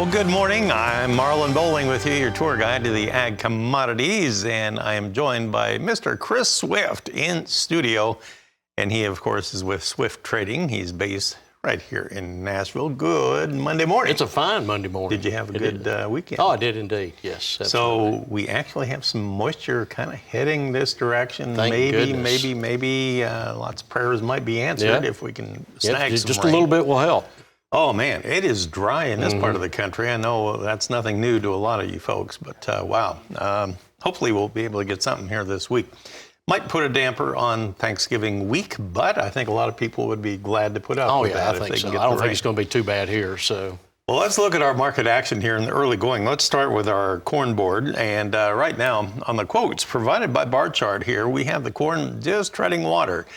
Well, good morning. I'm Marlon Bowling with you, your tour guide to the ag commodities, and I am joined by Mr. Chris Swift in studio, and he, of course, is with Swift Trading. He's based right here in Nashville. Good Monday morning. It's a fine Monday morning. Did you have a good weekend? Oh, I did indeed, yes. Absolutely. So we actually have some moisture kind of heading this direction. Thank goodness. Maybe lots of prayers might be answered if we can snag some just rain. a little bit will help. Oh, man, it is dry in this part of the country. I know that's nothing new to a lot of you folks, but wow. Hopefully we'll be able to get something here this week. Might put a damper on Thanksgiving week, but I think a lot of people would be glad to put up with that if they can get the rain. I don't think it's going to be too bad here. So, well, let's look at our market action here in the early going. Let's start with our corn board. And right now, on the quotes provided by bar chart here, we have the corn just treading water.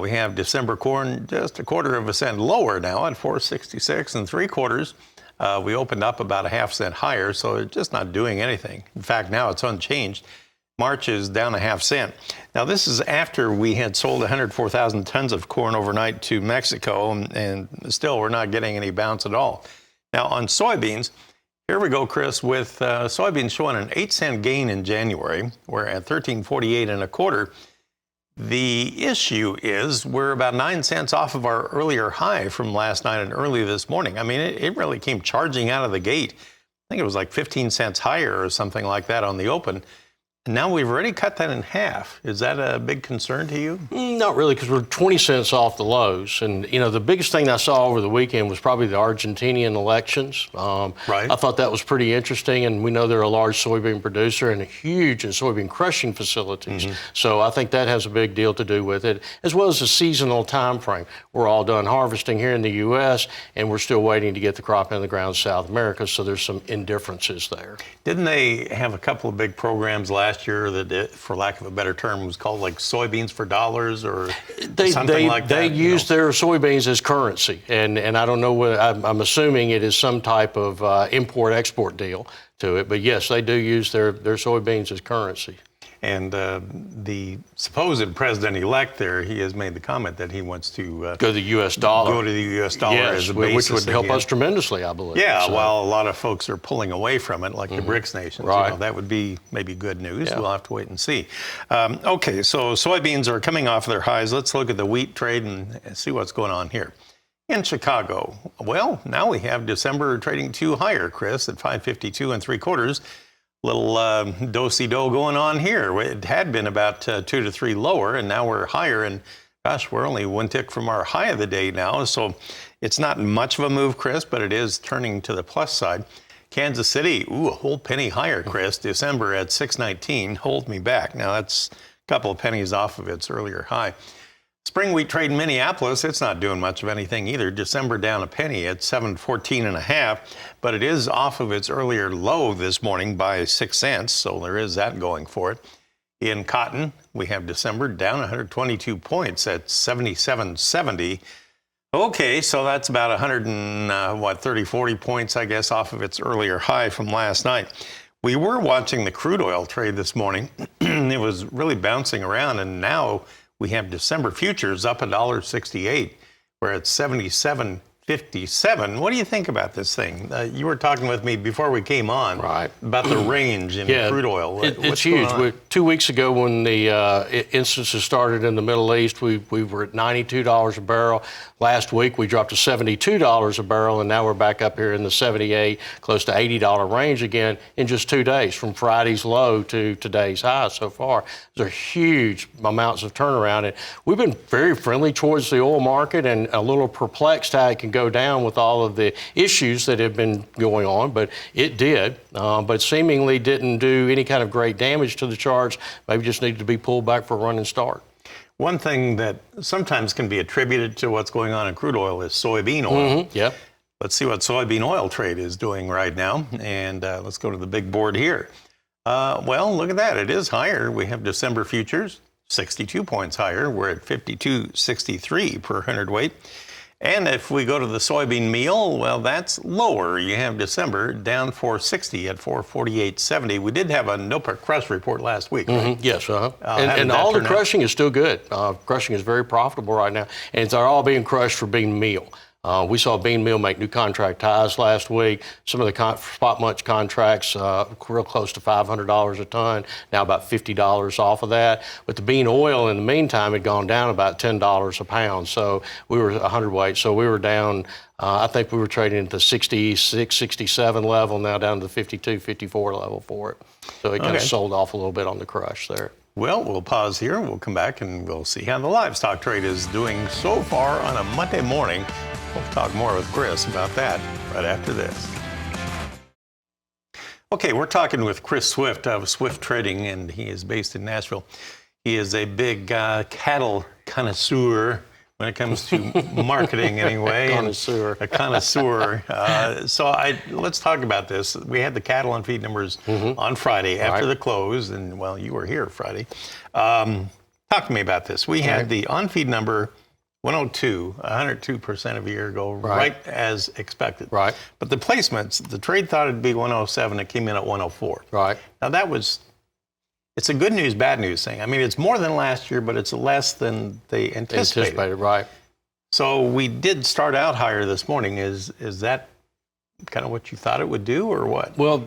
We have December corn just 1/4 cent lower now at 4.66 3/4. We opened up about a 1/2 cent higher, so it's just not doing anything. In fact, now it's unchanged. March is down a 1/2 cent. Now, this is after we had sold 104,000 tons of corn overnight to Mexico, and still we're not getting any bounce at all. Now, on soybeans, here we go, Chris, with soybeans showing an 8-cent gain in January. We're at 13.48 1/4. The issue is we're about 9 cents off of our earlier high from last night and early this morning. I mean, it really came charging out of the gate. I think it was like 15 cents higher or something like that on the open. And now we've already cut that in half. Is that a big concern to you? Not really, because we're 20 cents off the lows. And, you know, the biggest thing I saw over the weekend was probably the Argentinian elections. Right. I thought that was pretty interesting. And we know they're a large soybean producer and huge in soybean crushing facilities. So I think that has a big deal to do with it, as well as the seasonal time frame. We're all done harvesting here in the U.S., and we're still waiting to get the crop in the ground in South America. So there's some indifferences there. Didn't they have a couple of big programs last year that, for lack of a better term, was called like soybeans for dollars or something like that? They use their soybeans as currency, and I don't know what, I'm assuming it is some type of import-export deal to it, but yes, they do use their soybeans as currency. And the supposed president-elect there, he has made the comment that he wants to go to the U.S. dollar. Go to the U.S. dollar as a which basis would help us tremendously, I believe. Yeah, so. Well, a lot of folks are pulling away from it, like the BRICS nations. Right. You know, that would be maybe good news. Yeah. We'll have to wait and see. Okay, so soybeans are coming off their highs. Let's look at the wheat trade and see what's going on here. In Chicago, well, now we have December trading 2 higher, Chris, at 5.52 3/4. Little do-si-do going on here. It had been about 2 to 3 lower, and now we're higher. And gosh, we're only 1 tick from our high of the day now. So it's not much of a move, Chris, but it is turning to the plus side. Kansas City, a whole penny higher, Chris. December at 6.19. Hold me back. Now that's a couple of pennies off of its earlier high. Spring wheat trade in Minneapolis, it's not doing much of anything either. December down a penny at 7.14 1/2, but it is off of its earlier low this morning by 6 cents, so there is that going for it. In cotton, we have December down 122 points at 77.70. Okay, so that's about 40 points, I guess, off of its earlier high from last night. We were watching the crude oil trade this morning. It was really bouncing around, and now we have December futures up $1.68. We're at 77.57. What do you think about this thing? You were talking with me before we came on about the range in crude oil. It's huge. 2 weeks ago when the instances started in the Middle East, we were at $92 a barrel. Last week we dropped to $72 a barrel, and now we're back up here in the $78, close to $80 range again in just 2 days, from Friday's low to today's high so far. Those are huge amounts of turnaround, and we've been very friendly towards the oil market and a little perplexed how it can go down with all of the issues that have been going on, but it did, but seemingly didn't do any kind of great damage to the charts. Maybe just needed to be pulled back for a running start. One thing that sometimes can be attributed to what's going on in crude oil is soybean oil. Yep. Let's see what soybean oil trade is doing right now, and let's go to the big board here. Well, look at that. It is higher. We have December futures 62 points higher. We're at 52.63 per hundredweight. And if we go to the soybean meal, well, that's lower. You have December down 460 at 448.70. We did have a NOPA crush report last week. Right? Yes, and all the crushing is still good. Crushing is very profitable right now, and they're all being crushed for being meal. We saw bean meal make new contract highs last week. Some of the spot munch contracts real close to $500 a ton, now about $50 off of that. But the bean oil in the meantime had gone down about $10 a pound. So we were 100 weight. So we were down, I think we were trading at the 66, 67 level, now down to the 52, 54 level for it. So it kind of sold off a little bit on the crush there. Well, we'll pause here. We'll come back and we'll see how the livestock trade is doing so far on a Monday morning. We'll talk more with Chris about that right after this. Okay, we're talking with Chris Swift of Swift Trading, and he is based in Nashville. He is a big cattle connoisseur when it comes to marketing anyway. Connoisseur. A connoisseur. Let's talk about this. We had the cattle and feed numbers on Friday after the close, and well, you were here Friday. Talk to me about this. We had the on-feed number 102, 102% of a year ago, right as expected. Right. But the placements, the trade thought it'd be 107, it came in at 104. Right. Now it's a good news, bad news thing. I mean, it's more than last year, but it's less than they anticipated. Right. So we did start out higher this morning. Is that kind of what you thought it would do, or what? Well,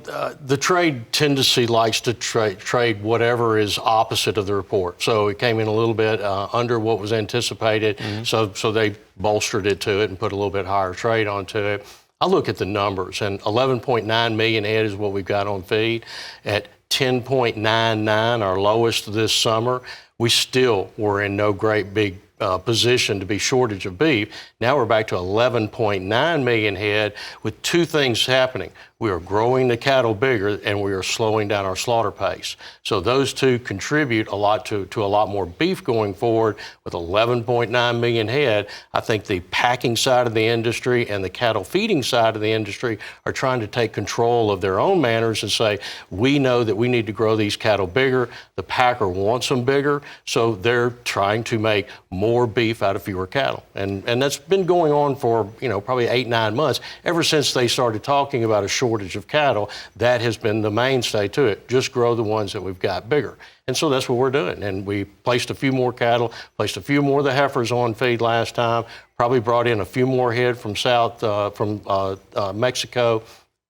the trade tendency likes to trade whatever is opposite of the report. So it came in a little bit under what was anticipated. So they bolstered it to it and put a little bit higher trade onto it. I look at the numbers, and 11.9 million head is what we've got on feed. At 10.99, our lowest this summer, we still were in no great big position to be shortage of beef. Now we're back to 11.9 million head with two things happening. We are growing the cattle bigger and we are slowing down our slaughter pace. So those two contribute a lot to a lot more beef going forward. With 11.9 million head, I think the packing side of the industry and the cattle feeding side of the industry are trying to take control of their own manners and say, we know that we need to grow these cattle bigger. The packer wants them bigger, so they're trying to make more beef out of fewer cattle. And that's been going on for, probably 8-9 months. Ever since they started talking about a shortage of cattle, that has been the mainstay to it. Just grow the ones that we've got bigger. And so that's what we're doing. And we placed a few more cattle, placed a few more of the heifers on feed last time, probably brought in a few more head from Mexico.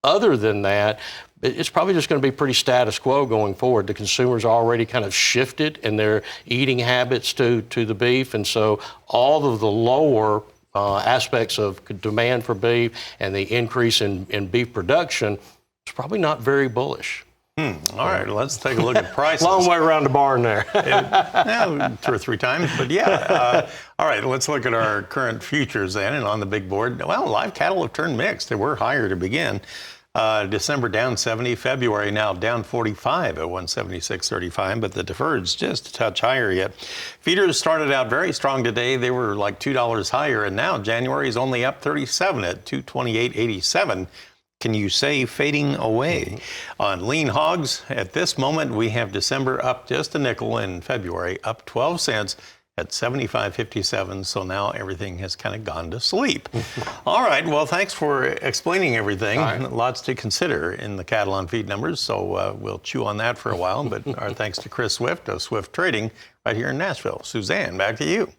Other than that, it's probably just going to be pretty status quo going forward. The consumers already kind of shifted in their eating habits to the beef. And so all of the lower aspects of demand for beef and the increase in beef production is probably not very bullish. All right, let's take a look at prices. Long way around the barn there. 2 or 3 times, but all right, let's look at our current futures then. And on the big board, well, live cattle have turned mixed. They were higher to begin. December down 70, February now down 45 at 176.35, but the deferred's just a touch higher yet. Feeders started out very strong today. They were like $2 higher, and now January is only up 37 at 228.87. Can you say fading away? On lean hogs, at this moment, we have December up just a nickel and February up 12 cents at 75.57. So now everything has kind of gone to sleep. All right. Well, thanks for explaining everything. Lots to consider in the cattle on feed numbers. So we'll chew on that for a while. But our thanks to Chris Swift of Swift Trading right here in Nashville. Suzanne, back to you.